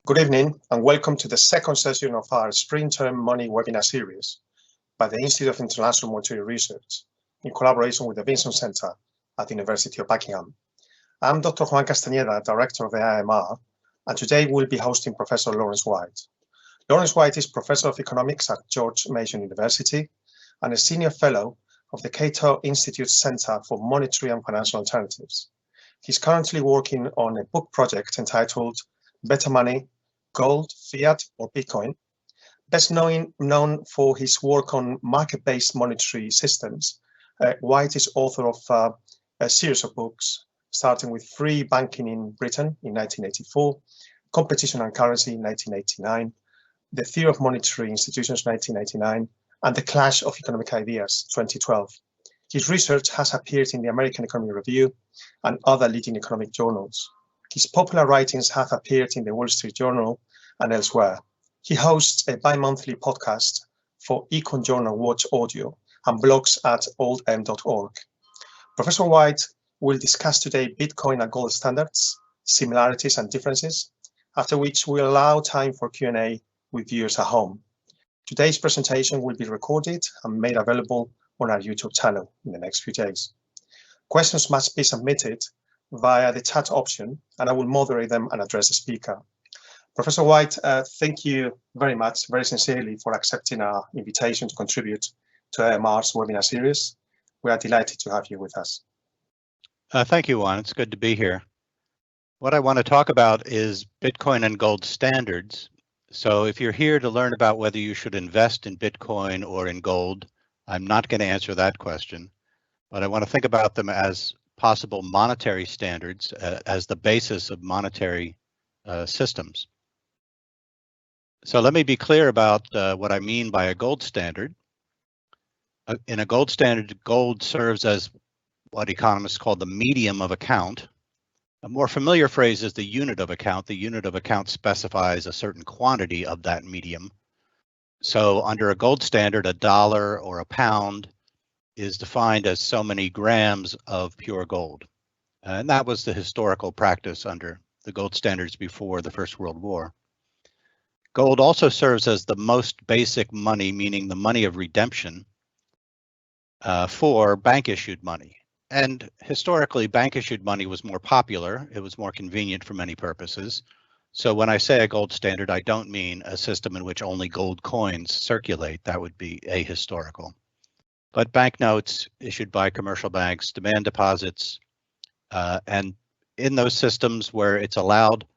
Good evening and welcome to the second session of our Spring Term Money webinar series by the Institute of International Monetary Research in collaboration with the Vinson Center at the University of Buckingham. I'm Dr. Juan Castañeda, Director of the IIMR, and today we'll be hosting Professor Lawrence White. Lawrence White is Professor of Economics at George Mason University and a Senior Fellow of the Cato Institute Center for Monetary and Financial Alternatives. He's currently working on a book project entitled Better Money, Gold, Fiat, or Bitcoin. Best known for his work on market-based monetary systems, White is author of a series of books, starting with Free Banking in Britain in 1984, Competition and Currency in 1989, The Theory of Monetary Institutions 1999, and The Clash of Economic Ideas 2012. His research has appeared in the American Economic Review and other leading economic journals. His popular writings have appeared in the Wall Street Journal and elsewhere. He hosts a bi-monthly podcast for Econ Journal Watch Audio and blogs at oldm.org. Professor White will discuss today Bitcoin and gold standards, similarities and differences, after which we'll allow time for Q&A with viewers at home. Today's presentation will be recorded and made available on our YouTube channel in the next few days. Questions must be submitted via the chat option, and I will moderate them and address the speaker. Professor White, thank you very much, very sincerely, for accepting our invitation to contribute to IIMR's webinar series. We are delighted to have you with us. Thank you, Juan. It's good to be here. What I want to talk about is Bitcoin and gold standards. So if you're here to learn about whether you should invest in Bitcoin or in gold, I'm not going to answer that question, but I want to think about them as possible monetary standards as the basis of monetary systems. So let me be clear about what I mean by a gold standard. In a gold standard, gold serves as what economists call the medium of account. A more familiar phrase is the unit of account. The unit of account specifies a certain quantity of that medium. So under a gold standard, a dollar or a pound is defined as so many grams of pure gold. And that was the historical practice under the gold standards before the First World War. Gold also serves as the most basic money, meaning the money of redemption, for bank-issued money. And historically, bank-issued money was more popular. It was more convenient for many purposes. So when I say a gold standard, I don't mean a system in which only gold coins circulate. That would be ahistorical. But banknotes issued by commercial banks, demand deposits, and in those systems where it's allowed,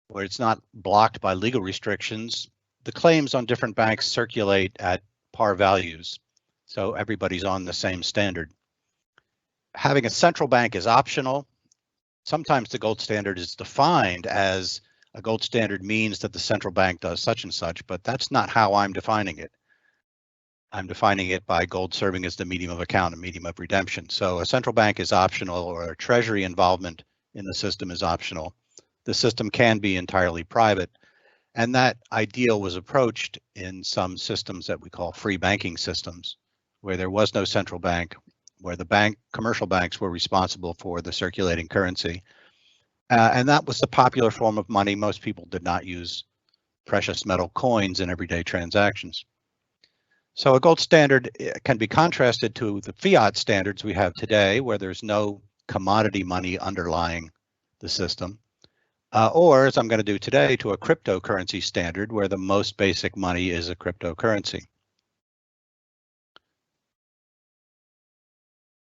where it's not blocked by legal restrictions, the claims on different banks circulate at par values. So everybody's on the same standard. Having a central bank is optional. Sometimes the gold standard is defined as a gold standard means that the central bank does such and such, but that's not how I'm defining it. I'm defining it by gold serving as the medium of account, a medium of redemption. So a central bank is optional, or a treasury involvement in the system is optional. The system can be entirely private. And that ideal was approached in some systems that we call free banking systems, where there was no central bank, where the commercial banks were responsible for the circulating currency. And that was the popular form of money. Most people did not use precious metal coins in everyday transactions. So a gold standard can be contrasted to the fiat standards we have today, where there's no commodity money underlying the system, or as I'm going to do today, to a cryptocurrency standard, where the most basic money is a cryptocurrency.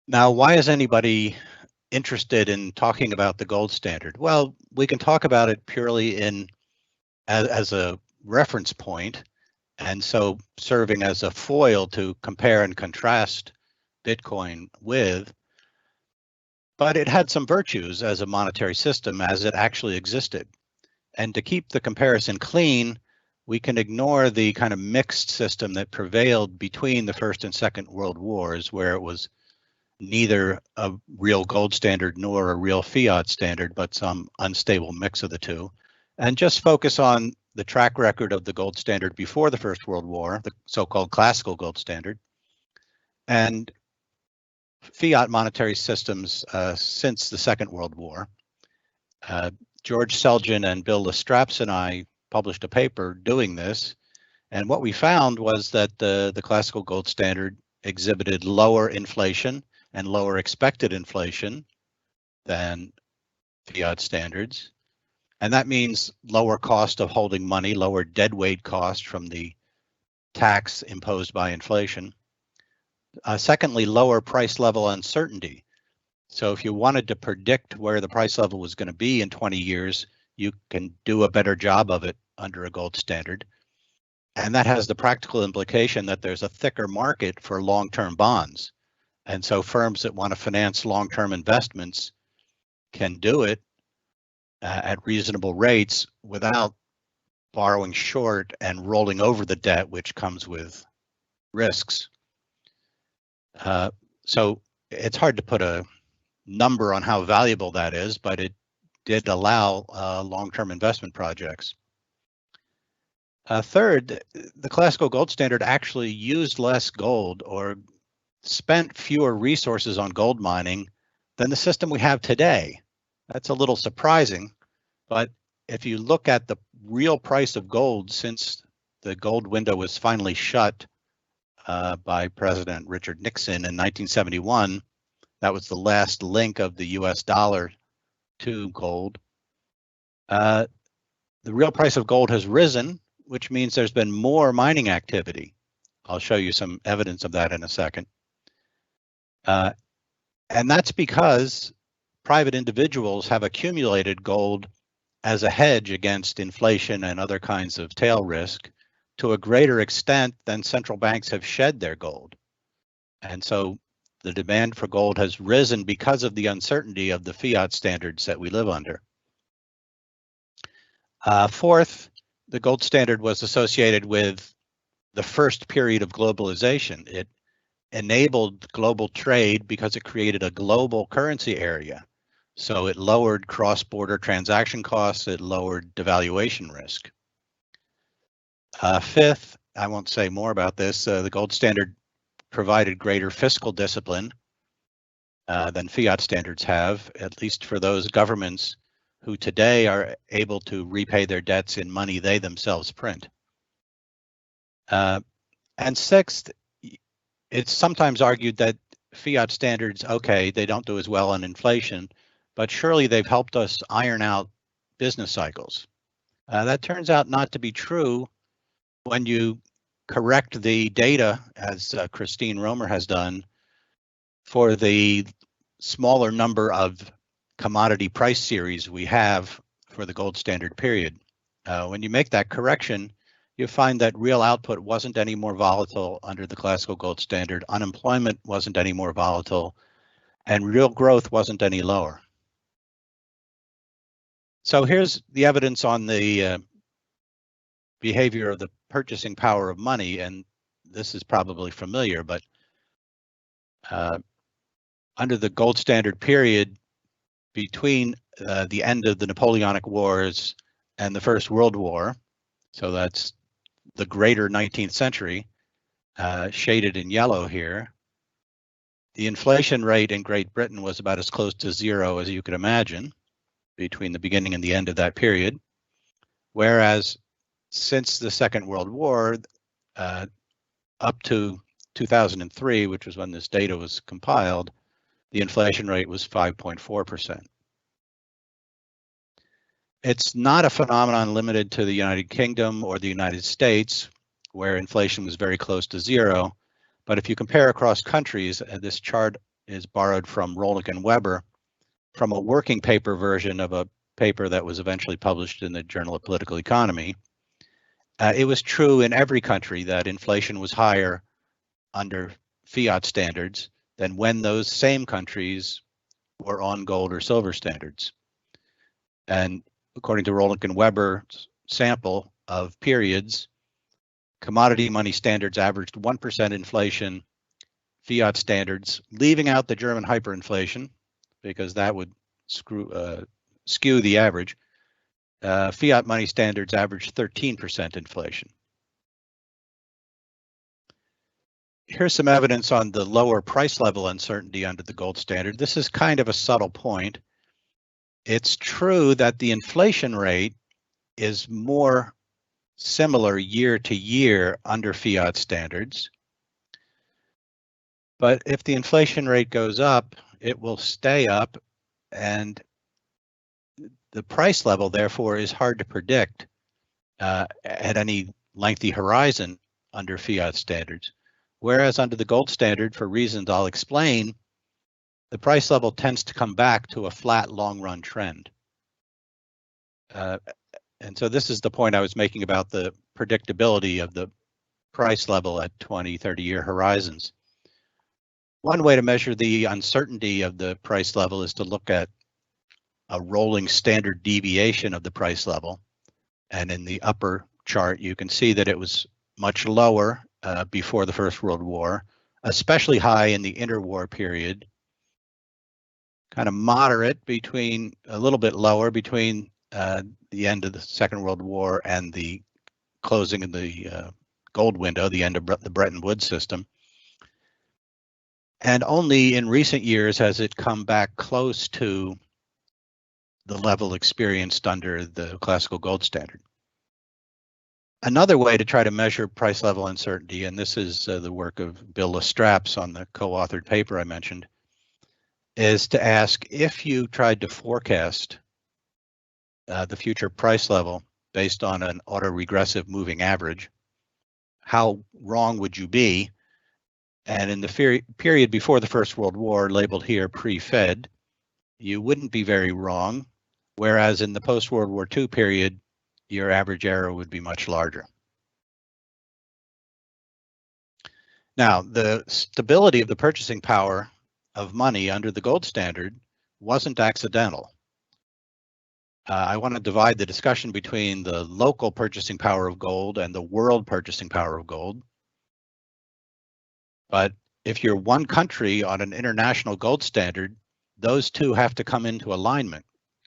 Now, why is anybody interested in talking about the gold standard? Well, we can talk about it purely as a reference point, and so serving as a foil to compare and contrast Bitcoin with, but it had some virtues as a monetary system as it actually existed. And to keep the comparison clean, we can ignore the kind of mixed system that prevailed between the First and Second World Wars, where it was neither a real gold standard nor a real fiat standard, but some unstable mix of the two, and just focus on the track record of the gold standard before the First World War, the so-called classical gold standard, and fiat monetary systems since the Second World War. George Selgin and Bill Lestraps and I published a paper doing this. And what we found was that the classical gold standard exhibited lower inflation and lower expected inflation than fiat standards. And that means lower cost of holding money, lower deadweight cost from the tax imposed by inflation. Secondly, lower price level uncertainty. So if you wanted to predict where the price level was going to be in 20 years, you can do a better job of it under a gold standard. And that has the practical implication that there's a thicker market for long-term bonds. And so firms that want to finance long-term investments can do it at reasonable rates without borrowing short and rolling over the debt, which comes with risks. So it's hard to put a number on how valuable that is, but it did allow long-term investment projects. Third, the classical gold standard actually used less gold or spent fewer resources on gold mining than the system we have today. That's a little surprising, but if you look at the real price of gold since the gold window was finally shut by President Richard Nixon in 1971, that was the last link of the US dollar to gold. The real price of gold has risen, which means there's been more mining activity. I'll show you some evidence of that in a second. And that's because private individuals have accumulated gold as a hedge against inflation and other kinds of tail risk to a greater extent than central banks have shed their gold. And so the demand for gold has risen because of the uncertainty of the fiat standards that we live under. Fourth, the gold standard was associated with the first period of globalization. It enabled global trade because it created a global currency area. So it lowered cross-border transaction costs, it lowered devaluation risk. Fifth, I won't say more about this, the gold standard provided greater fiscal discipline than fiat standards have, at least for those governments who today are able to repay their debts in money they themselves print. And sixth, it's sometimes argued that fiat standards, okay, they don't do as well on inflation, but surely they've helped us iron out business cycles. That turns out not to be true when you correct the data, as Christine Romer has done, for the smaller number of commodity price series we have for the gold standard period. When you make that correction, you find that real output wasn't any more volatile under the classical gold standard, unemployment wasn't any more volatile, and real growth wasn't any lower. So here's the evidence on the behavior of the purchasing power of money, and this is probably familiar, but under the gold standard period between the end of the Napoleonic Wars and the First World War, so that's the greater 19th century, shaded in yellow here, the inflation rate in Great Britain was about as close to zero as you could imagine between the beginning and the end of that period, whereas since the Second World War, up to 2003, which was when this data was compiled, the inflation rate was 5.4%. It's not a phenomenon limited to the United Kingdom or the United States, where inflation was very close to zero. But if you compare across countries, this chart is borrowed from Rolnick and Weber from a working paper version of a paper that was eventually published in the Journal of Political Economy. It was true in every country that inflation was higher under fiat standards than when those same countries were on gold or silver standards. And according to Rolnick and Weber's sample of periods, commodity money standards averaged 1% inflation, fiat standards, leaving out the German hyperinflation, because that would skew the average, fiat money standards averaged 13% inflation. Here's some evidence on the lower price level uncertainty under the gold standard. This is kind of a subtle point. It's true that the inflation rate is more similar year to year under fiat standards. But if the inflation rate goes up, it will stay up, and the price level, therefore, is hard to predict at any lengthy horizon under fiat standards. Whereas under the gold standard, for reasons I'll explain, the price level tends to come back to a flat long-run trend. And so this is the point I was making about the predictability of the price level at 20, 30-year horizons. One way to measure the uncertainty of the price level is to look at a rolling standard deviation of the price level. And in the upper chart, you can see that it was much lower before the First World War, especially high in the interwar period, kind of moderate between, a little bit lower between the end of the Second World War and the closing of the gold window, the end of the Bretton Woods system. And only in recent years has it come back close to the level experienced under the classical gold standard. Another way to try to measure price level uncertainty, and this is the work of Bill Lestraps on the co-authored paper I mentioned, is to ask, if you tried to forecast the future price level based on an autoregressive moving average, how wrong would you be? And in the period before the First World War, labeled here pre-Fed, you wouldn't be very wrong, whereas in the post-World War II period, your average error would be much larger. Now, the stability of the purchasing power of money under the gold standard wasn't accidental. I want to divide the discussion between the local purchasing power of gold and the world purchasing power of gold. But if you're one country on an international gold standard, those two have to come into alignment.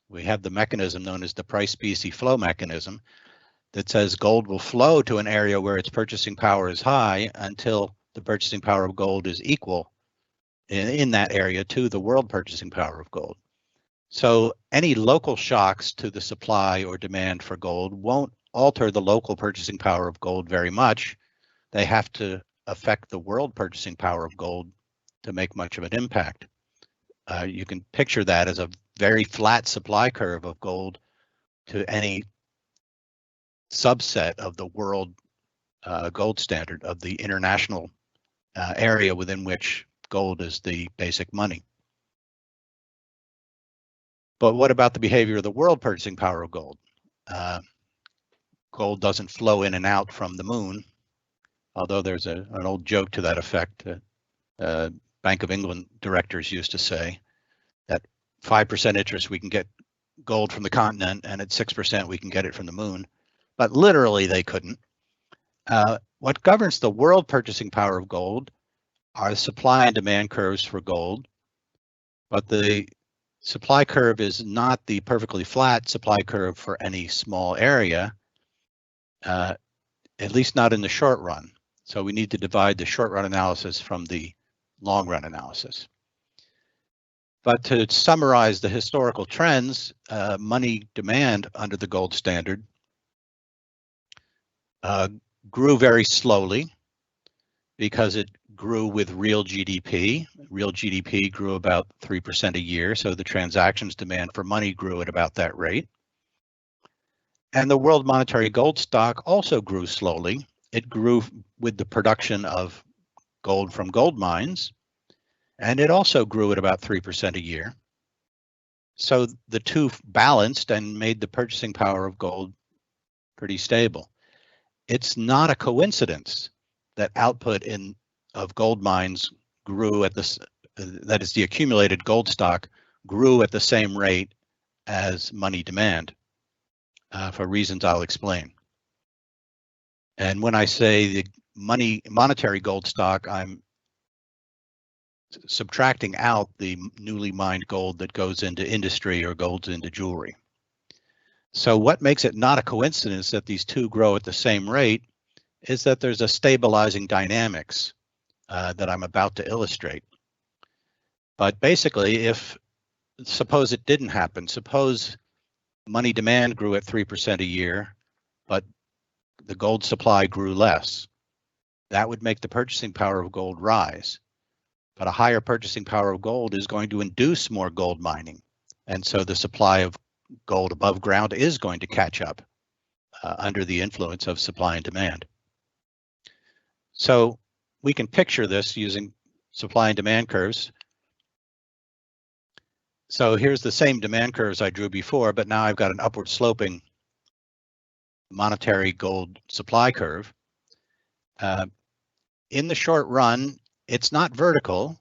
We have the mechanism known as the price specie flow mechanism that says gold will flow to an area where its purchasing power is high until the purchasing power of gold is equal in that area to the world purchasing power of gold. So any local shocks to the supply or demand for gold won't alter the local purchasing power of gold very much. They have to affect the world purchasing power of gold to make much of an impact. You can picture that as a very flat supply curve of gold to any subset of the world gold standard, of the international area within which gold is the basic money. But what about the behavior of the world purchasing power of gold? Gold doesn't flow in and out from the moon, although there's an old joke to that effect. Bank of England directors used to say that 5% interest we can get gold from the continent, and at 6% we can get it from the moon. But literally they couldn't. What governs the world purchasing power of gold are the supply and demand curves for gold, but the supply curve is not the perfectly flat supply curve for any small area, at least not in the short run. So we need to divide the short run analysis from the long run analysis. But to summarize the historical trends, money demand under the gold standard grew very slowly because it grew with real GDP. Real GDP grew about 3% a year, so the transactions demand for money grew at about that rate. And the world monetary gold stock also grew slowly. It grew with the production of gold from gold mines, and it also grew at about 3% a year. So the two balanced and made the purchasing power of gold pretty stable. It's not a coincidence that output of gold mines grew at this, that is, the accumulated gold stock grew at the same rate as money demand, for reasons I'll explain. And when I say the monetary gold stock, I'm subtracting out the newly mined gold that goes into industry or goes into jewelry. So what makes it not a coincidence that these two grow at the same rate is that there's a stabilizing dynamics that I'm about to illustrate. But basically, if suppose it didn't happen. Suppose money demand grew at 3% a year, but the gold supply grew less. That would make the purchasing power of gold rise. But a higher purchasing power of gold is going to induce more gold mining. And so the supply of gold above ground is going to catch up under the influence of supply and demand. So we can picture this using supply and demand curves. So here's the same demand curves I drew before, but now I've got an upward sloping monetary gold supply curve. In the short run, it's not vertical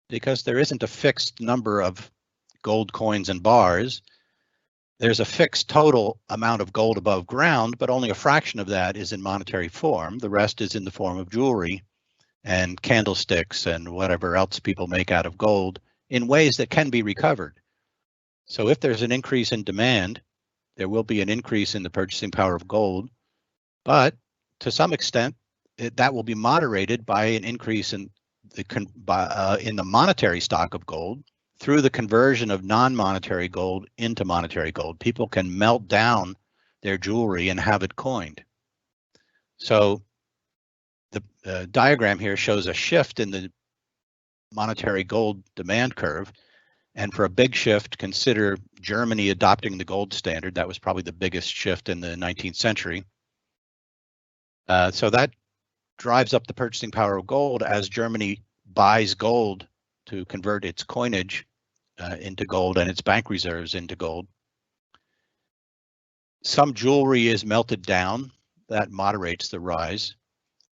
because there isn't a fixed number of gold coins and bars. There's a fixed total amount of gold above ground, but only a fraction of that is in monetary form. The rest is in the form of jewelry and candlesticks and whatever else people make out of gold in ways that can be recovered. So if there's an increase in demand, there will be an increase in the purchasing power of gold, but to some extent, that will be moderated by an increase in the monetary stock of gold through the conversion of non-monetary gold into monetary gold. People can melt down their jewelry and have it coined. So the diagram here shows a shift in the monetary gold demand curve. And for a big shift, consider Germany adopting the gold standard. That was probably the biggest shift in the 19th century. So that drives up the purchasing power of gold as Germany buys gold to convert its coinage into gold and its bank reserves into gold. Some jewelry is melted down. That moderates the rise.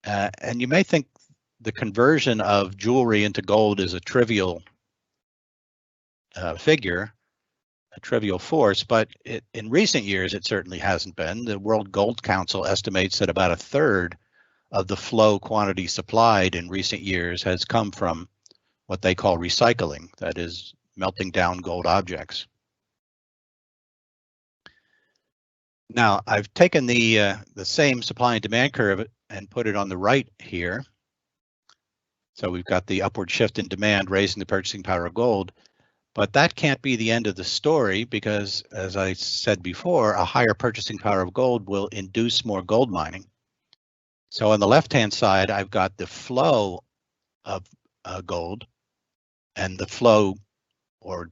And you may think the conversion of jewelry into gold is a trivial figure, a trivial force, but in recent years it certainly hasn't been. The World Gold Council estimates that about a third of the flow quantity supplied in recent years has come from what they call recycling, that is, melting down gold objects. Now, I've taken the same supply and demand curve and put it on the right here. So we've got the upward shift in demand raising the purchasing power of gold. But that can't be the end of the story because, as I said before, a higher purchasing power of gold will induce more gold mining. So on the left-hand side, I've got the flow of gold and the flow, or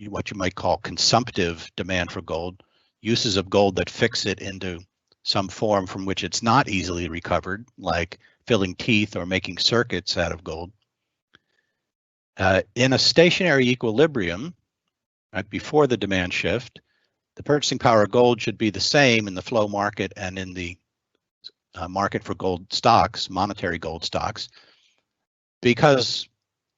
what you might call consumptive demand for gold, uses of gold that fix it into some form from which it's not easily recovered, like filling teeth or making circuits out of gold. In a stationary equilibrium, right before the demand shift, the purchasing power of gold should be the same in the flow market and in the market for gold stocks, monetary gold stocks, because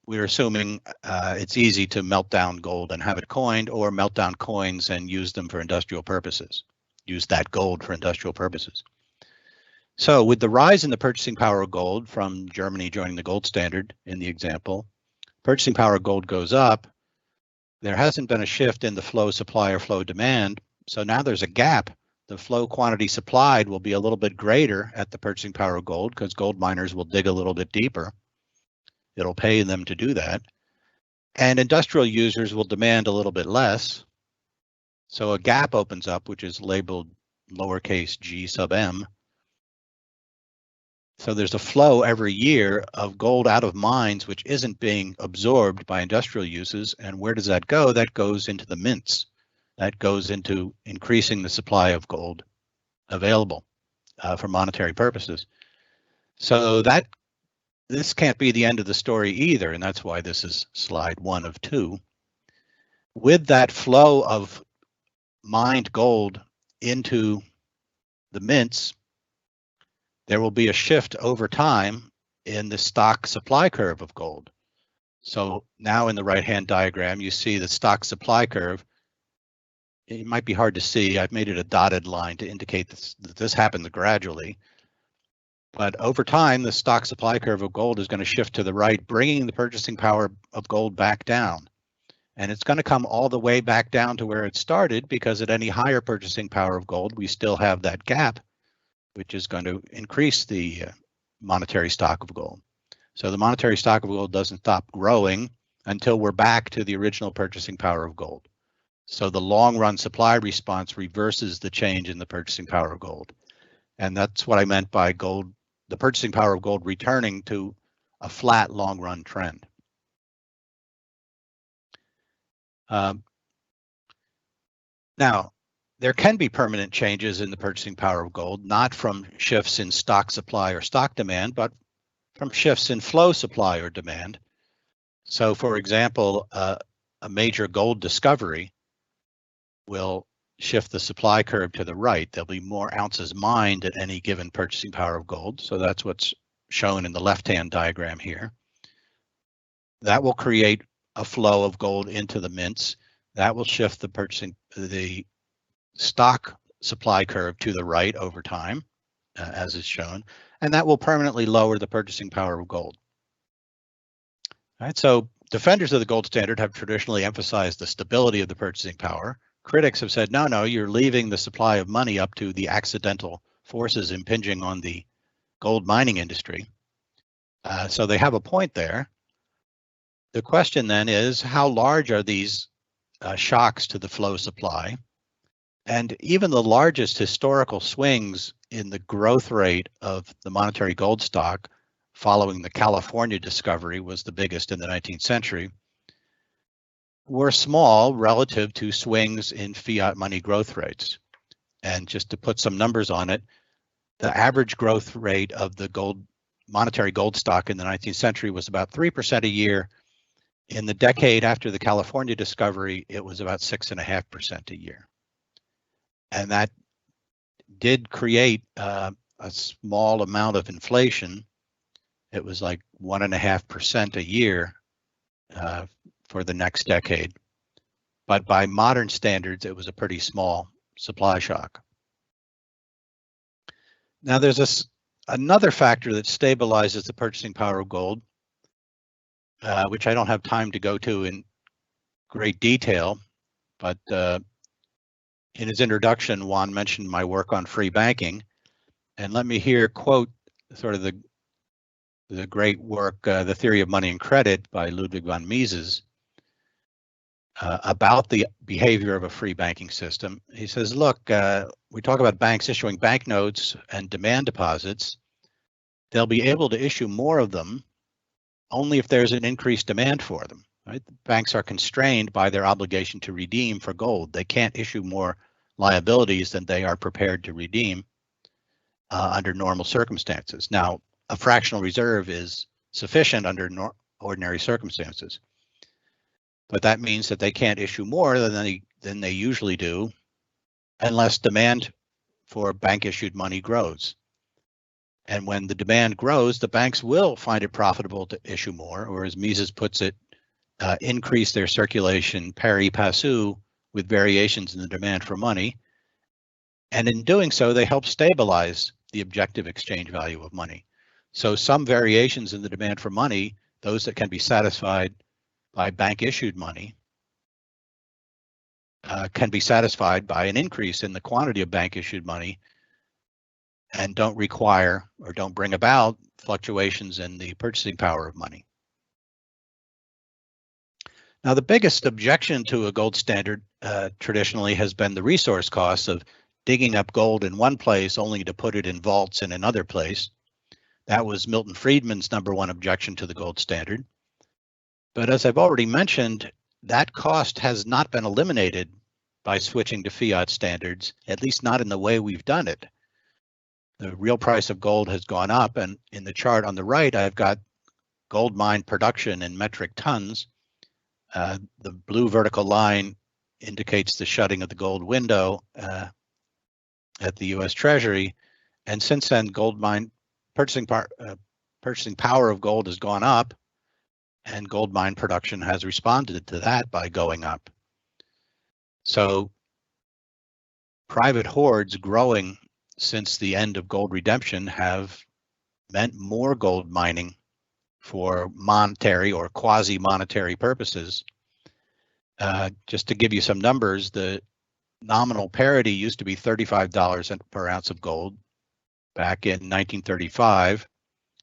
we're assuming it's easy to melt down gold and have it coined, or melt down coins and use them for industrial purposes, use that gold for industrial purposes. So with the rise in the purchasing power of gold from Germany joining the gold standard in the example, purchasing power of gold goes up. There hasn't been a shift in the flow supply or flow demand, so now there's a gap. The flow quantity supplied will be a little bit greater at the purchasing power of gold because gold miners will dig a little bit deeper. It'll pay them to do that. And industrial users will demand a little bit less. So a gap opens up, which is labeled lowercase g sub m. So there's a flow every year of gold out of mines, which isn't being absorbed by industrial uses. And where does that go? That goes into the mints. That goes into increasing the supply of gold available for monetary purposes. So this can't be the end of the story either, and that's why this is slide 1 of 2. With that flow of mined gold into the mints, there will be a shift over time in the stock supply curve of gold. So now in the right-hand diagram, you see the stock supply curve. It might be hard to see. I've made it a dotted line to indicate that this happened gradually. But over time, the stock supply curve of gold is going to shift to the right, bringing the purchasing power of gold back down. And it's going to come all the way back down to where it started, because at any higher purchasing power of gold, we still have that gap, which is going to increase the monetary stock of gold. So the monetary stock of gold doesn't stop growing until we're back to the original purchasing power of gold. So the long run supply response reverses the change in the purchasing power of gold. And that's what I meant by gold, the purchasing power of gold returning to a flat long run trend. Now, there can be permanent changes in the purchasing power of gold, not from shifts in stock supply or stock demand, but from shifts in flow supply or demand. So, for example, a major gold discovery will shift the supply curve to the right. There'll be more ounces mined at any given purchasing power of gold. So that's what's shown in the left-hand diagram here. That will create a flow of gold into the mints. That will shift the stock supply curve to the right over time, as is shown, and that will permanently lower the purchasing power of gold. All right, so defenders of the gold standard have traditionally emphasized the stability of the purchasing power. Critics have said, no, you're leaving the supply of money up to the accidental forces impinging on the gold mining industry. So they have a point there. The question then is, how large are these shocks to the flow supply? And even the largest historical swings in the growth rate of the monetary gold stock following the California discovery was the biggest in the 19th century, were small relative to swings in fiat money growth rates. And just to put some numbers on it, the average growth rate of the monetary gold stock in the 19th century was about 3% a year. In the decade after the California discovery, it was about 6.5% a year. And that did create a small amount of inflation. It was like 1.5% a year for the next decade. But by modern standards, it was a pretty small supply shock. Now there's another factor that stabilizes the purchasing power of gold, which I don't have time to go to in great detail, but in his introduction, Juan mentioned my work on free banking, and let me here quote sort of the great work, The Theory of Money and Credit by Ludwig von Mises, about the behavior of a free banking system. He says, look, we talk about banks issuing banknotes and demand deposits. They'll be able to issue more of them only if there's an increased demand for them. Right? Banks are constrained by their obligation to redeem for gold. They can't issue more liabilities than they are prepared to redeem under normal circumstances. Now, a fractional reserve is sufficient under ordinary circumstances, but that means that they can't issue more than they usually do unless demand for bank-issued money grows. And when the demand grows, the banks will find it profitable to issue more, or as Mises puts it, increase their circulation pari passu with variations in the demand for money. And in doing so, they help stabilize the objective exchange value of money. So some variations in the demand for money, those that can be satisfied by bank-issued money, can be satisfied by an increase in the quantity of bank-issued money and don't require or don't bring about fluctuations in the purchasing power of money. Now, the biggest objection to a gold standard traditionally has been the resource costs of digging up gold in one place only to put it in vaults in another place. That was Milton Friedman's #1 objection to the gold standard. But as I've already mentioned, that cost has not been eliminated by switching to fiat standards, at least not in the way we've done it. The real price of gold has gone up, and in the chart on the right, I've got gold mine production in metric tons. The blue vertical line indicates the shutting of the gold window at the U.S. Treasury, and since then, gold mine purchasing power of gold has gone up, and gold mine production has responded to that by going up. So private hoards growing since the end of gold redemption have meant more gold mining for monetary or quasi-monetary purposes. Just to give you some numbers, the nominal parity used to be $35 per ounce of gold back in 1935,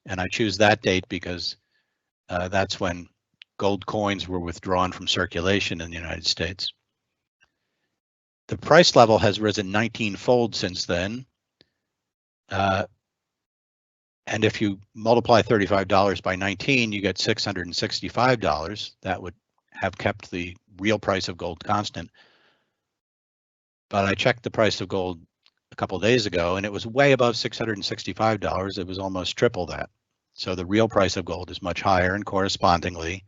and I choose that date because that's when gold coins were withdrawn from circulation in the United States. The price level has risen 19-fold since then. And if you multiply $35 by 19, you get $665. That would have kept the real price of gold constant. But I checked the price of gold a couple of days ago, and it was way above $665. It was almost triple that. So the real price of gold is much higher, and correspondingly,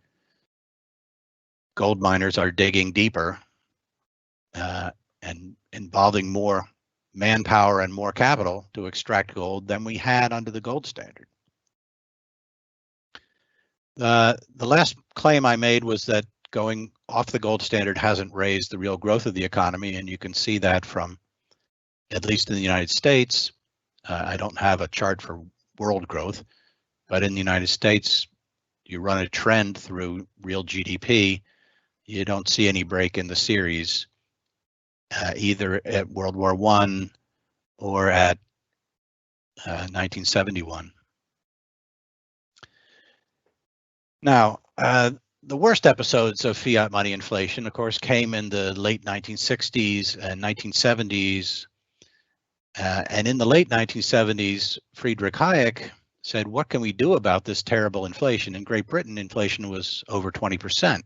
gold miners are digging deeper and involving more manpower and more capital to extract gold than we had under the gold standard. The last claim I made was that going off the gold standard hasn't raised the real growth of the economy, and you can see that from, at least in the United States, I don't have a chart for world growth, but in the United States, you run a trend through real GDP, you don't see any break in the series, either at World War I or at 1971. Now, the worst episodes of fiat money inflation, of course, came in the late 1960s and 1970s. And in the late 1970s, Friedrich Hayek said, what can we do about this terrible inflation? In Great Britain, inflation was over 20%.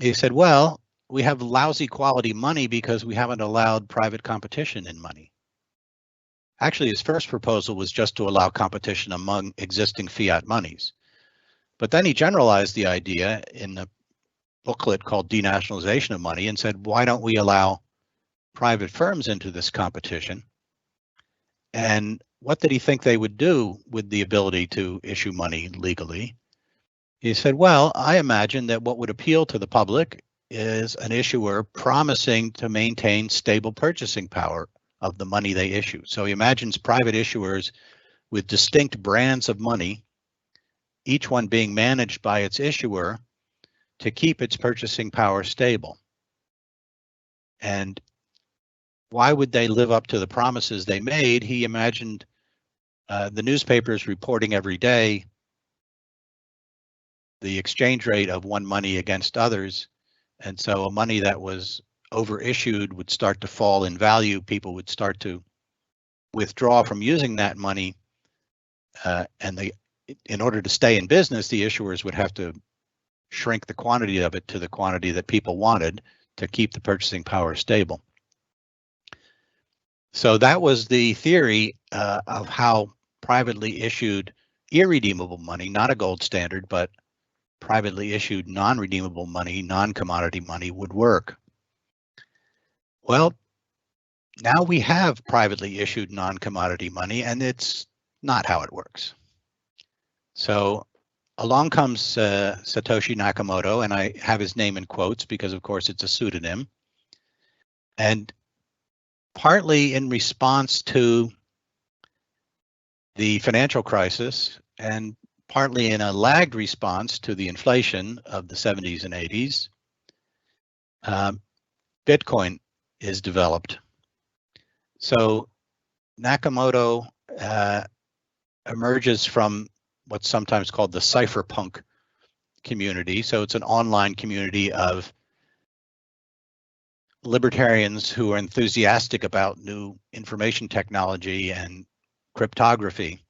He said, well, we have lousy quality money because we haven't allowed private competition in money. Actually, his first proposal was just to allow competition among existing fiat monies. But then he generalized the idea in a booklet called Denationalization of Money and said, why don't we allow private firms into this competition? And what did he think they would do with the ability to issue money legally? He said, well, I imagine that what would appeal to the public is an issuer promising to maintain stable purchasing power of the money they issue. So he imagines private issuers with distinct brands of money, each one being managed by its issuer to keep its purchasing power stable. And why would they live up to the promises they made? He imagined the newspapers reporting every day the exchange rate of one money against others. And so a money that was overissued would start to fall in value. People would start to withdraw from using that money. And in order to stay in business, the issuers would have to shrink the quantity of it to the quantity that people wanted to keep the purchasing power stable. So that was the theory of how privately issued irredeemable money, not a gold standard, but privately issued non-redeemable money, non-commodity money would work. Well, now we have privately issued non-commodity money, and it's not how it works. So along comes Satoshi Nakamoto, and I have his name in quotes because, of course, it's a pseudonym. And partly in response to the financial crisis and partly in a lagged response to the inflation of the 70s and 80s, Bitcoin is developed. So Nakamoto emerges from what's sometimes called the cypherpunk community. So it's an online community of libertarians who are enthusiastic about new information technology and cryptography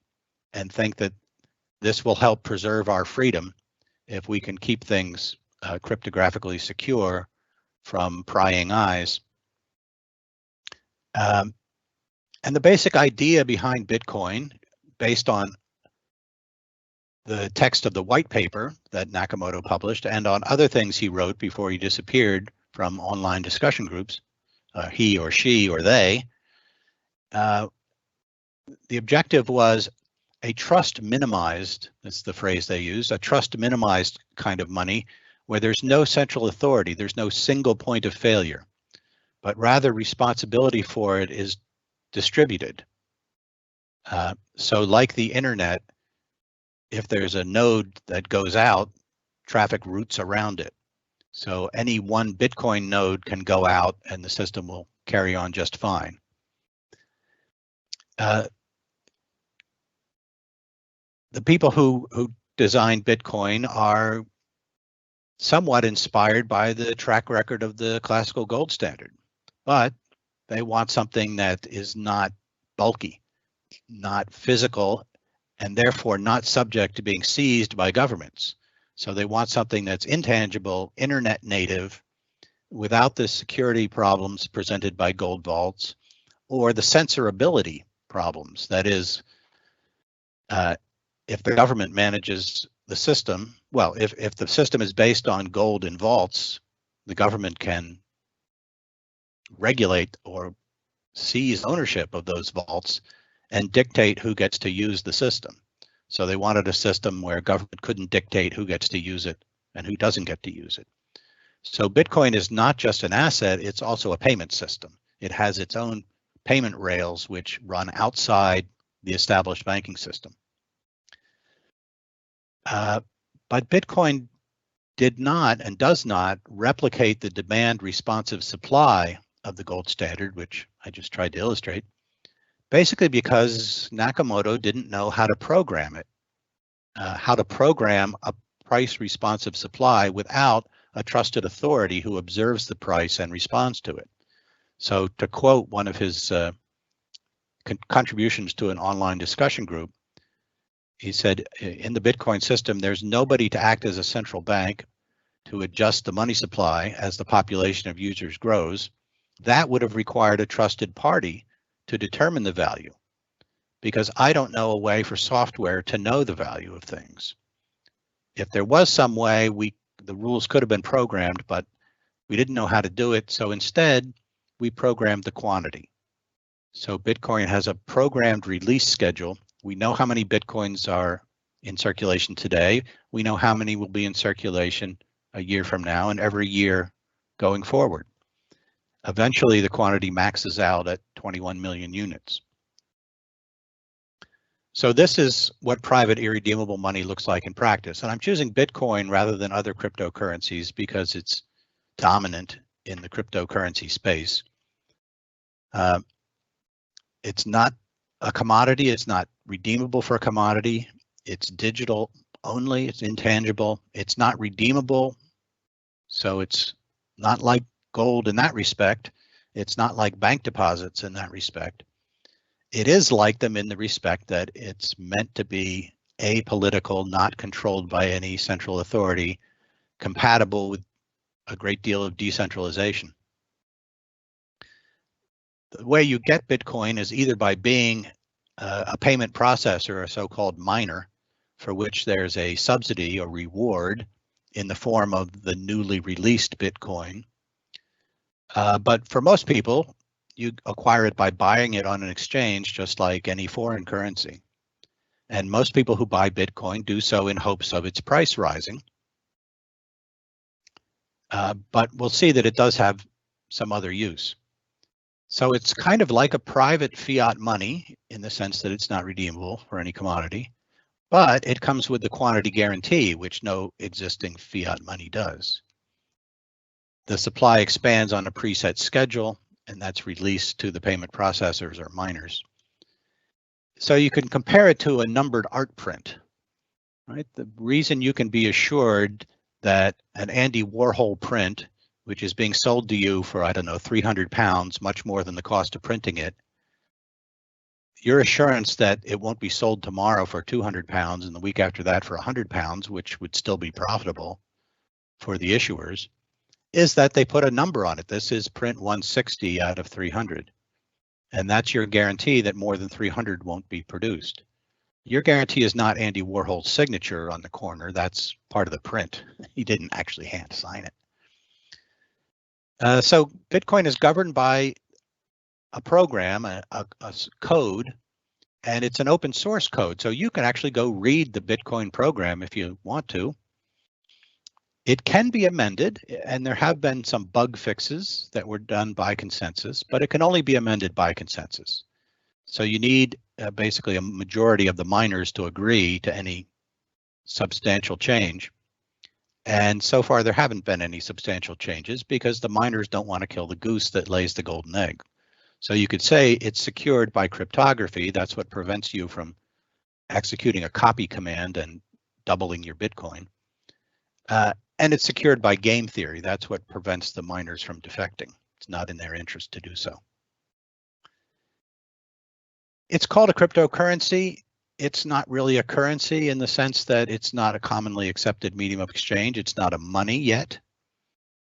and think that this will help preserve our freedom if we can keep things cryptographically secure from prying eyes. And the basic idea behind Bitcoin, based on the text of the white paper that Nakamoto published and on other things he wrote before he disappeared from online discussion groups, he or she or they, the objective was a trust minimized, that's the phrase they use, a trust minimized kind of money where there's no central authority, there's no single point of failure, but rather responsibility for it is distributed. So like the internet, if there's a node that goes out, traffic routes around it. So any one Bitcoin node can go out and the system will carry on just fine. The people who designed Bitcoin are somewhat inspired by the track record of the classical gold standard, but they want something that is not bulky, not physical, and therefore not subject to being seized by governments. So they want something that's intangible, internet native, without the security problems presented by gold vaults or the censorability problems. That is, if the government manages the system, well, if the system is based on gold in vaults, the government can regulate or seize ownership of those vaults and dictate who gets to use the system. So they wanted a system where government couldn't dictate who gets to use it and who doesn't get to use it. So Bitcoin is not just an asset, it's also a payment system. It has its own payment rails which run outside the established banking system. But Bitcoin did not and does not replicate the demand responsive supply of the gold standard, which I just tried to illustrate, basically because Nakamoto didn't know how to program it, how to program a price responsive supply without a trusted authority who observes the price and responds to it. So to quote one of his contributions to an online discussion group, he said, in the Bitcoin system, there's nobody to act as a central bank to adjust the money supply as the population of users grows. That would have required a trusted party to determine the value, because I don't know a way for software to know the value of things. If there was some way, the rules could have been programmed, but we didn't know how to do it. So instead, we programmed the quantity. So Bitcoin has a programmed release schedule. We know how many Bitcoins are in circulation today. We know how many will be in circulation a year from now and every year going forward. Eventually, the quantity maxes out at 21 million units. So this is what private irredeemable money looks like in practice. And I'm choosing Bitcoin rather than other cryptocurrencies because it's dominant in the cryptocurrency space. It's not a commodity. It's not redeemable for a commodity. It's digital only. It's intangible. It's not redeemable. So it's not like gold in that respect. It's not like bank deposits in that respect. It is like them in the respect that it's meant to be apolitical, not controlled by any central authority, compatible with a great deal of decentralization. The way you get Bitcoin is either by being a payment processor, a so-called miner, for which there's a subsidy or reward in the form of the newly released Bitcoin. But for most people, you acquire it by buying it on an exchange, just like any foreign currency. And most people who buy Bitcoin do so in hopes of its price rising. But we'll see that it does have some other use. So it's kind of like a private fiat money in the sense that it's not redeemable for any commodity, but it comes with the quantity guarantee, which no existing fiat money does. The supply expands on a preset schedule, and that's released to the payment processors or miners. So you can compare it to a numbered art print, right? The reason you can be assured that an Andy Warhol print, which is being sold to you for, I don't know, 300 pounds, much more than the cost of printing it, your assurance that it won't be sold tomorrow for 200 pounds and the week after that for 100 pounds, which would still be profitable for the issuers, is that they put a number on it. This is print 160 out of 300. And that's your guarantee that more than 300 won't be produced. Your guarantee is not Andy Warhol's signature on the corner. That's part of the print. He didn't actually hand sign it. So Bitcoin is governed by a program, a code, and it's an open source code. So you can actually go read the Bitcoin program if you want to. It can be amended, and there have been some bug fixes that were done by consensus, but it can only be amended by consensus. So you need basically a majority of the miners to agree to any substantial change. And so far, there haven't been any substantial changes because the miners don't want to kill the goose that lays the golden egg. So you could say it's secured by cryptography. That's what prevents you from executing a copy command and doubling your Bitcoin. And it's secured by game theory. That's what prevents the miners from defecting. It's not in their interest to do so. It's called a cryptocurrency. It's not really a currency in the sense that it's not a commonly accepted medium of exchange. It's not a money yet,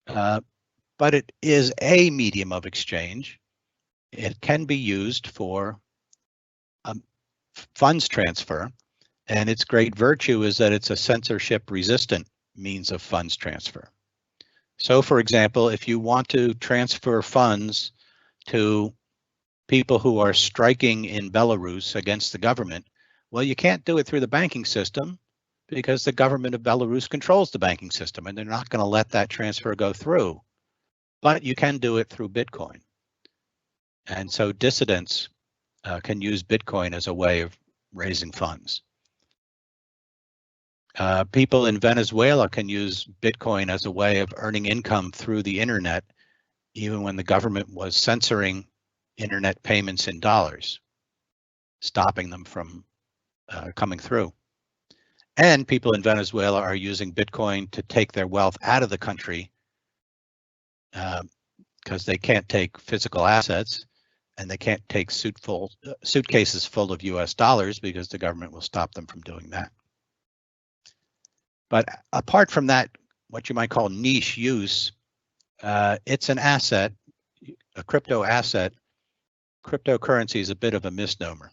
but it is a medium of exchange. It can be used for funds transfer, and its great virtue is that it's a censorship-resistant means of funds transfer. So, for example, if you want to transfer funds to people who are striking in Belarus against the government, well, you can't do it through the banking system because the government of Belarus controls the banking system, and they're not going to let that transfer go through. But you can do it through Bitcoin. And so dissidents can use Bitcoin as a way of raising funds. People in Venezuela can use Bitcoin as a way of earning income through the internet, even when the government was censoring internet payments in dollars, stopping them from coming through. And people in Venezuela are using Bitcoin to take their wealth out of the country because they can't take physical assets and they can't take suitcases full of US dollars because the government will stop them from doing that. But apart from that, what you might call niche use, it's an asset, a crypto asset. Cryptocurrency is a bit of a misnomer.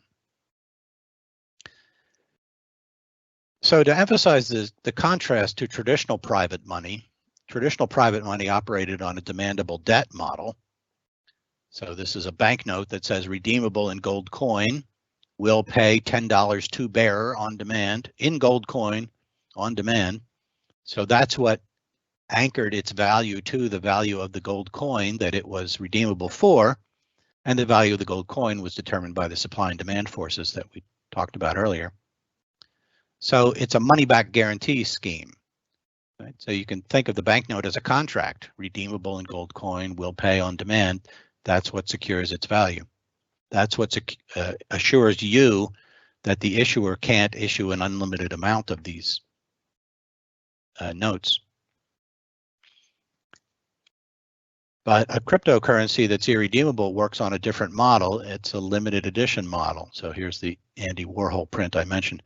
So to emphasize the contrast to traditional private money operated on a demandable debt model. So this is a banknote that says redeemable in gold coin, will pay $10 to bearer on demand, in gold coin, on demand. So that's what anchored its value to the value of the gold coin that it was redeemable for, and the value of the gold coin was determined by the supply and demand forces that we talked about earlier. So it's a money-back guarantee scheme. Right? So you can think of the banknote as a contract, redeemable in gold coin, will pay on demand. That's what secures its value. That's what assures you that the issuer can't issue an unlimited amount of these notes. But a cryptocurrency that's irredeemable works on a different model. It's a limited edition model. So here's the Andy Warhol print I mentioned.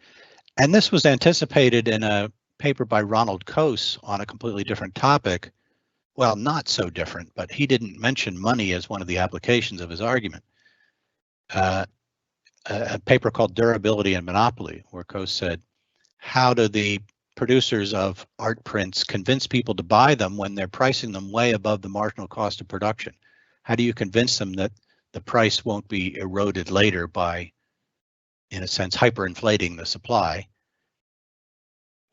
And this was anticipated in a paper by Ronald Coase on a completely different topic. Well, not so different, but he didn't mention money as one of the applications of his argument. A paper called Durability and Monopoly, where Coase said, how do the producers of art prints convince people to buy them when they're pricing them way above the marginal cost of production? How do you convince them that the price won't be eroded later by, in a sense, hyperinflating the supply?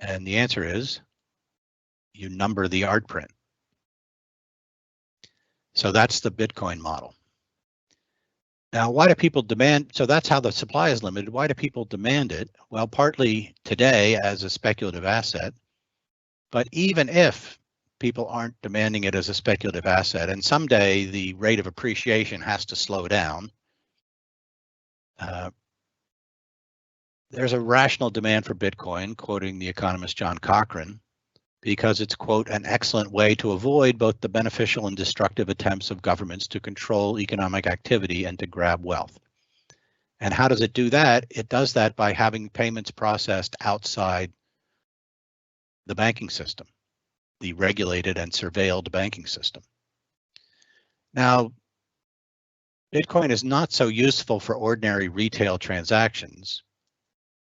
And the answer is, you number the art print. So that's the Bitcoin model. Now, why do people demand? So that's how the supply is limited. Why do people demand it? Well, partly today as a speculative asset, but even if people aren't demanding it as a speculative asset, and someday the rate of appreciation has to slow down, there's a rational demand for Bitcoin, quoting the economist John Cochrane, because it's, quote, an excellent way to avoid both the beneficial and destructive attempts of governments to control economic activity and to grab wealth. And how does it do that? It does that by having payments processed outside the banking system, the regulated and surveilled banking system. Now, Bitcoin is not so useful for ordinary retail transactions.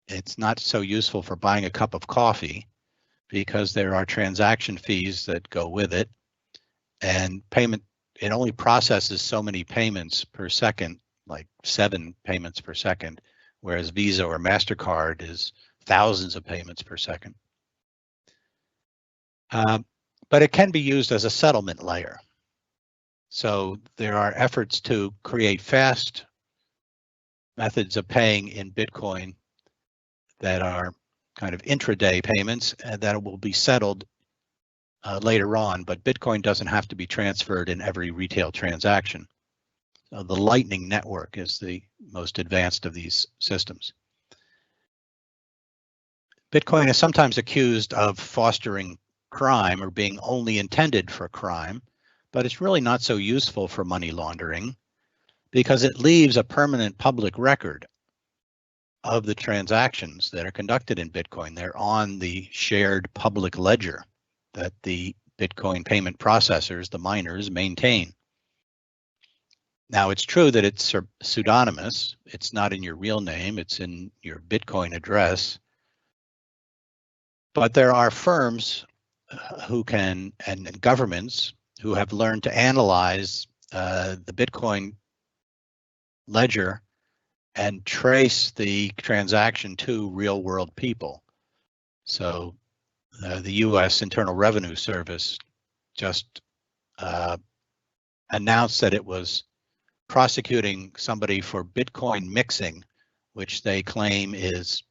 It's not so useful for buying a cup of coffee, because there are transaction fees that go with it, and it only processes so many payments per second, like 7 payments per second, whereas Visa or MasterCard is thousands of payments per second. But it can be used as a settlement layer. So there are efforts to create fast methods of paying in Bitcoin that are kind of intraday payments that will be settled later on, but Bitcoin doesn't have to be transferred in every retail transaction. So the Lightning Network is the most advanced of these systems. Bitcoin is sometimes accused of fostering crime or being only intended for crime, but it's really not so useful for money laundering because it leaves a permanent public record of the transactions that are conducted in Bitcoin. They're on the shared public ledger that the Bitcoin payment processors, the miners, maintain. Now, it's true that it's pseudonymous. It's not in your real name. It's in your Bitcoin address. But there are firms who can, and governments who have learned to analyze the Bitcoin ledger and trace the transaction to real world people. So the US Internal Revenue Service just announced that it was prosecuting somebody for Bitcoin mixing, which they claim is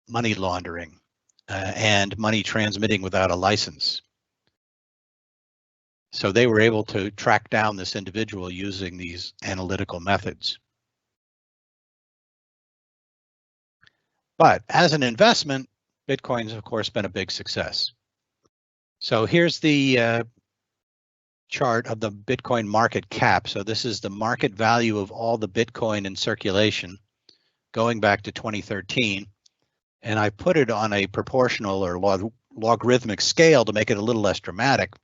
money laundering and money transmitting without a license. So they were able to track down this individual using these analytical methods. But as an investment, Bitcoin's of course been a big success. So here's the chart of the Bitcoin market cap. So this is the market value of all the Bitcoin in circulation going back to 2013. And I put it on a proportional or logarithmic scale to make it a little less dramatic.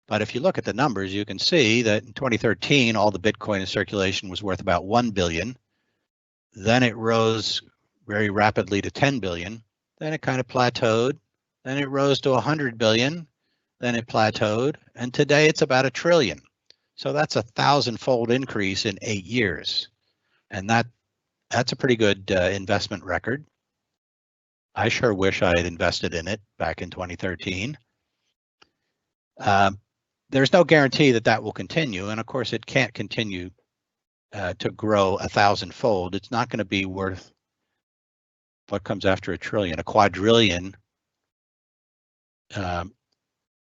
But if you look at the numbers, you can see that in 2013, all the Bitcoin in circulation was worth about 1 billion. Then it rose very rapidly to 10 billion. Then it kind of plateaued. Then it rose to 100 billion. Then it plateaued. And today it's about 1 trillion. So that's a 1,000-fold increase in 8 years. And that's a pretty good investment record. I sure wish I had invested in it back in 2013. There's no guarantee that that will continue. And of course, it can't continue to grow 1,000-fold. It's not going to be worth what comes after 1 trillion, a quadrillion,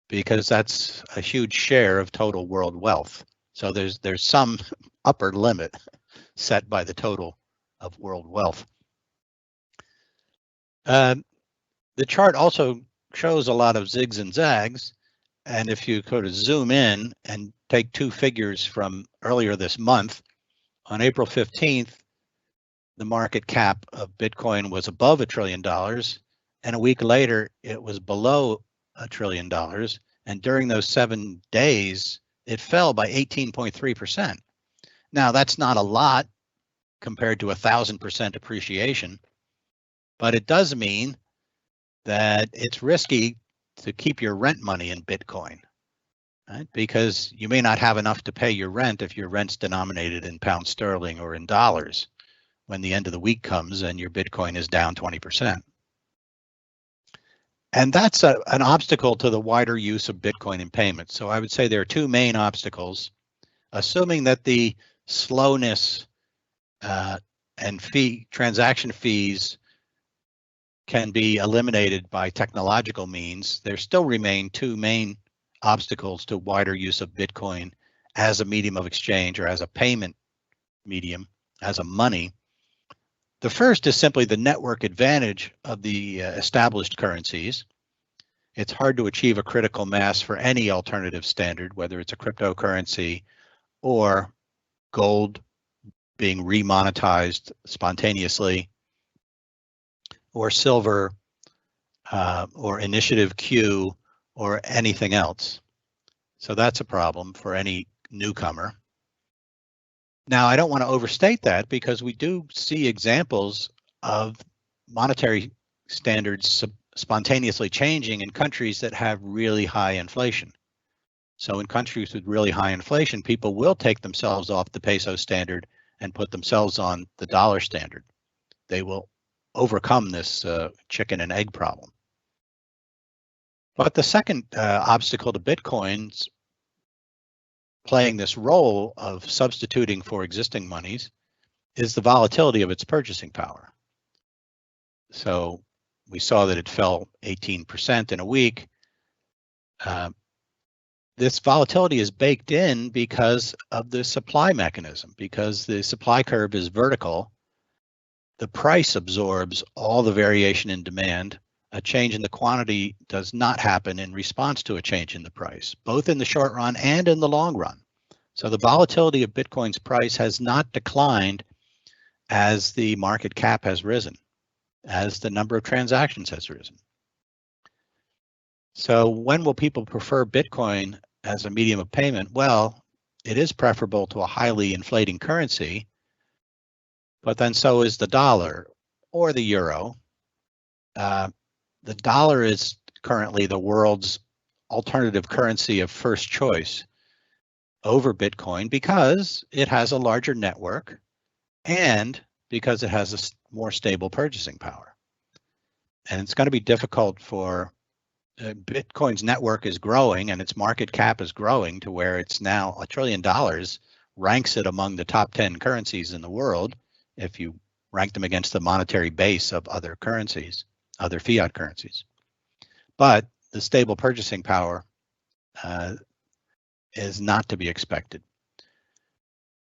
because that's a huge share of total world wealth. So there's some upper limit set by the total of world wealth. The chart also shows a lot of zigs and zags. And if you go to zoom in and take two figures from earlier this month, on April 15th, the market cap of Bitcoin was above $1 trillion. And a week later, it was below $1 trillion. And during those 7 days, it fell by 18.3%. Now, that's not a lot compared to 1,000% appreciation, but it does mean that it's risky to keep your rent money in Bitcoin, right? Because you may not have enough to pay your rent if your rent's denominated in pound sterling or in dollars when the end of the week comes and your Bitcoin is down 20%. And that's an obstacle to the wider use of Bitcoin in payments. So I would say there are two main obstacles, assuming that the slowness and transaction fees can be eliminated by technological means. There still remain two main obstacles to wider use of Bitcoin as a medium of exchange or as a payment medium, as a money. The first is simply the network advantage of the established currencies. It's hard to achieve a critical mass for any alternative standard, whether it's a cryptocurrency or gold being remonetized spontaneously, or silver, or initiative Q, or anything else. So that's a problem for any newcomer. Now, I don't want to overstate that because we do see examples of monetary standards spontaneously changing in countries that have really high inflation. So in countries with really high inflation, people will take themselves off the peso standard and put themselves on the dollar standard. They will overcome this chicken and egg problem. But the second obstacle to Bitcoin's playing this role of substituting for existing monies is the volatility of its purchasing power. So we saw that it fell 18% in a week. This volatility is baked in because of the supply mechanism, because the supply curve is vertical the price absorbs all the variation in demand. A change in the quantity does not happen in response to a change in the price, both in the short run and in the long run. So the volatility of Bitcoin's price has not declined as the market cap has risen, as the number of transactions has risen. So when will people prefer Bitcoin as a medium of payment? Well, it is preferable to a highly inflating currency, but then so is the dollar or the euro. The dollar is currently the world's alternative currency of first choice over Bitcoin because it has a larger network and because it has a more stable purchasing power. And it's going to be difficult for Bitcoin's network is growing and its market cap is growing to where it's now $1 trillion, ranks it among the top 10 currencies in the world if you rank them against the monetary base of other currencies, other fiat currencies. But the stable purchasing power is not to be expected.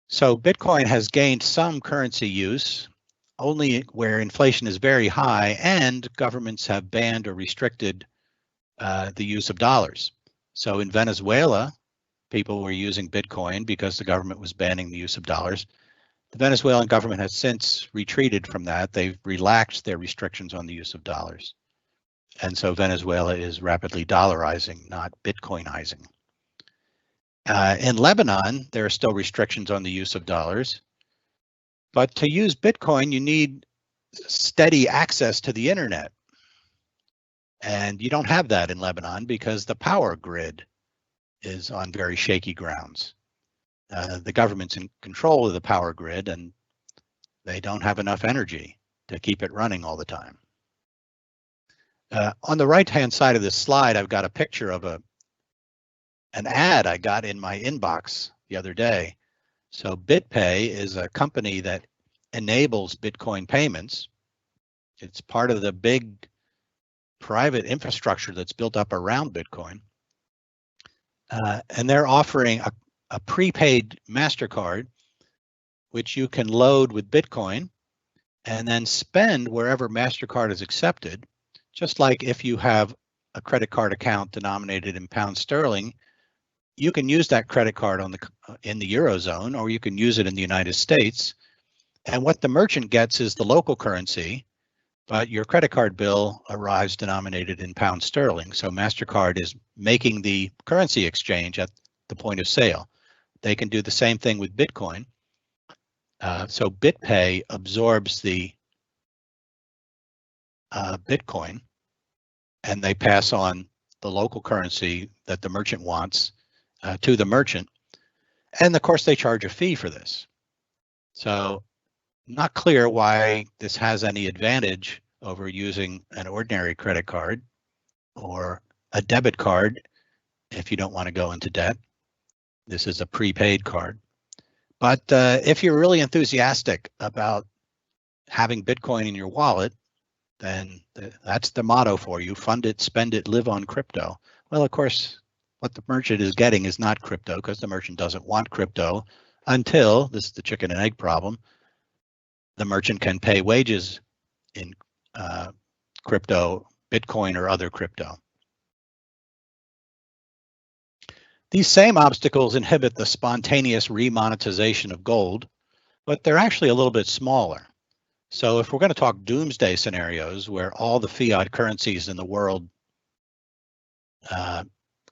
So Bitcoin has gained some currency use only where inflation is very high and governments have banned or restricted the use of dollars. So in Venezuela, people were using Bitcoin because the government was banning the use of dollars. The Venezuelan government has since retreated from that. They've relaxed their restrictions on the use of dollars. And so Venezuela is rapidly dollarizing, not Bitcoinizing. In Lebanon, there are still restrictions on the use of dollars. But to use Bitcoin, you need steady access to the internet. And you don't have that in Lebanon because the power grid is on very shaky grounds. The government's in control of the power grid and they don't have enough energy to keep it running all the time. On the right-hand side of this slide, I've got a picture of an ad I got in my inbox the other day. So BitPay is a company that enables Bitcoin payments. It's part of the big private infrastructure that's built up around Bitcoin. And they're offering a prepaid MasterCard, which you can load with Bitcoin and then spend wherever MasterCard is accepted. Just like if you have a credit card account denominated in pound sterling, you can use that credit card in the Eurozone, or you can use it in the United States. And what the merchant gets is the local currency, but your credit card bill arrives denominated in pound sterling. So MasterCard is making the currency exchange at the point of sale. They can do the same thing with Bitcoin. So BitPay absorbs the Bitcoin, and they pass on the local currency that the merchant wants to the merchant. And of course, they charge a fee for this. So not clear why this has any advantage over using an ordinary credit card or a debit card if you don't want to go into debt. This is a prepaid card. But if you're really enthusiastic about having Bitcoin in your wallet, then that's the motto for you: fund it, spend it, live on crypto. Well, of course, what the merchant is getting is not crypto, because the merchant doesn't want crypto until, this is the chicken and egg problem, the merchant can pay wages in crypto, Bitcoin, or other crypto. These same obstacles inhibit the spontaneous remonetization of gold, but they're actually a little bit smaller. So if we're going to talk doomsday scenarios where all the fiat currencies in the world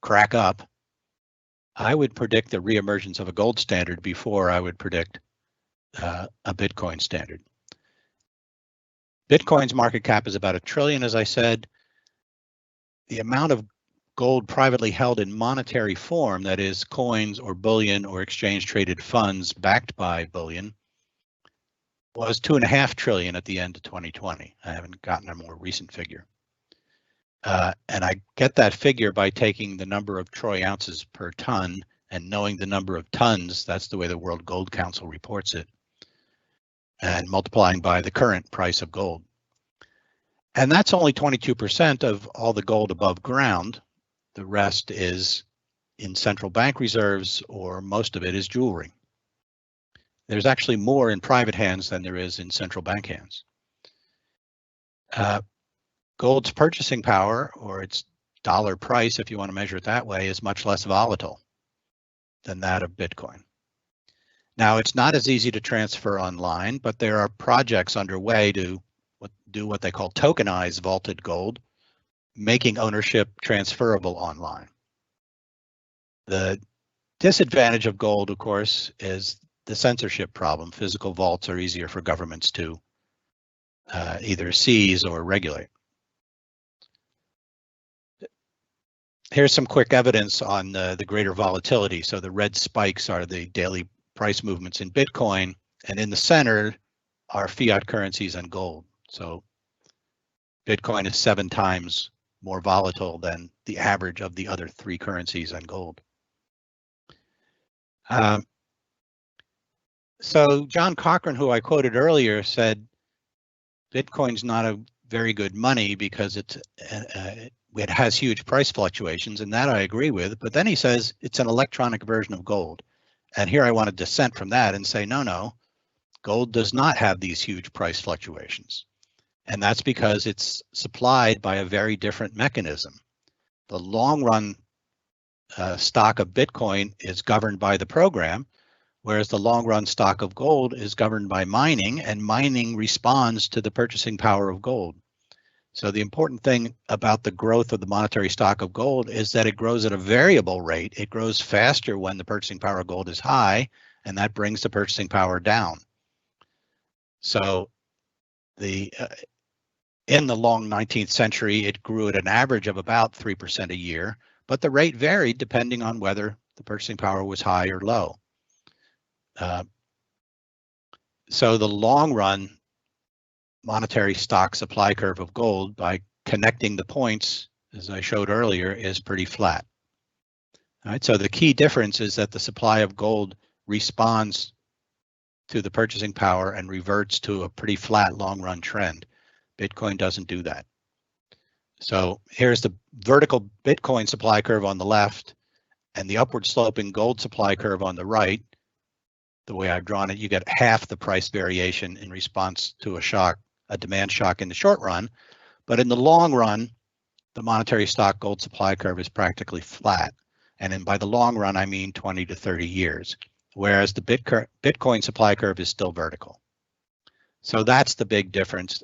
crack up, I would predict the reemergence of a gold standard before I would predict a Bitcoin standard. Bitcoin's market cap is about $1 trillion, as I said. The amount of gold privately held in monetary form, that is coins or bullion or exchange traded funds backed by bullion, was $2.5 trillion at the end of 2020. I haven't gotten a more recent figure. And I get that figure by taking the number of troy ounces per ton and knowing the number of tons, that's the way the World Gold Council reports it, and multiplying by the current price of gold. And that's only 22% of all the gold above ground. The rest is in central bank reserves, or most of it is jewelry. There's actually more in private hands than there is in central bank hands. Gold's purchasing power, or its dollar price, if you want to measure it that way, is much less volatile than that of Bitcoin. Now, it's not as easy to transfer online, but there are projects underway to do what they call tokenize vaulted gold, making ownership transferable online. The disadvantage of gold, of course, is the censorship problem. Physical vaults are easier for governments to either seize or regulate. Here's some quick evidence on the greater volatility. So the red spikes are the daily price movements in Bitcoin, and in the center are fiat currencies and gold. So Bitcoin is 7 times more volatile than the average of the other 3 currencies and gold. So John Cochrane, who I quoted earlier, said Bitcoin's not a very good money because it has huge price fluctuations, and that I agree with. But then he says it's an electronic version of gold. And here I want to dissent from that and say, no, gold does not have these huge price fluctuations. And that's because it's supplied by a very different mechanism. The long run stock of Bitcoin is governed by the program, whereas the long run stock of gold is governed by mining, and mining responds to the purchasing power of gold. So the important thing about the growth of the monetary stock of gold is that it grows at a variable rate. It grows faster when the purchasing power of gold is high, and that brings the purchasing power down. So in the long 19th century, it grew at an average of about 3% a year, but the rate varied depending on whether the purchasing power was high or low. So the long run monetary stock supply curve of gold, by connecting the points, as I showed earlier, is pretty flat. All right, so the key difference is that the supply of gold responds to the purchasing power and reverts to a pretty flat long run trend. Bitcoin doesn't do that. So here's the vertical Bitcoin supply curve on the left and the upward sloping gold supply curve on the right. The way I've drawn it, you get half the price variation in response to a shock, a demand shock in the short run. But in the long run, the monetary stock gold supply curve is practically flat. And then by the long run, I mean 20 to 30 years, whereas the Bitcoin supply curve is still vertical. So that's the big difference.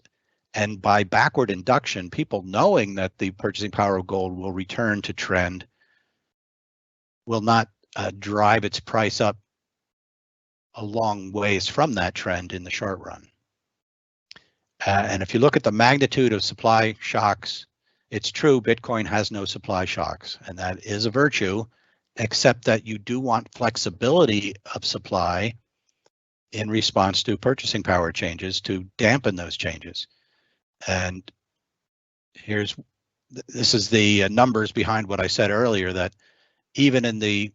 And by backward induction, people knowing that the purchasing power of gold will return to trend will not drive its price up a long ways from that trend in the short run. And if you look at the magnitude of supply shocks, it's true Bitcoin has no supply shocks, and that is a virtue, except that you do want flexibility of supply in response to purchasing power changes to dampen those changes. And this is the numbers behind what I said earlier, that even in the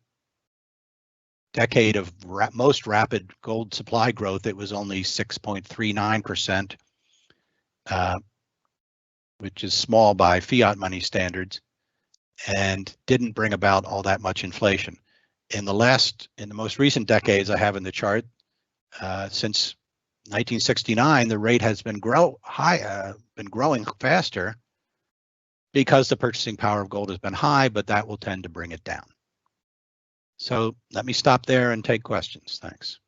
decade of most rapid gold supply growth, it was only 6.39%, which is small by fiat money standards, and didn't bring about all that much inflation. In the most recent decades I have in the chart, since 1969, the rate has been growing faster because the purchasing power of gold has been high, but that will tend to bring it down. So let me stop there and take questions. Thanks.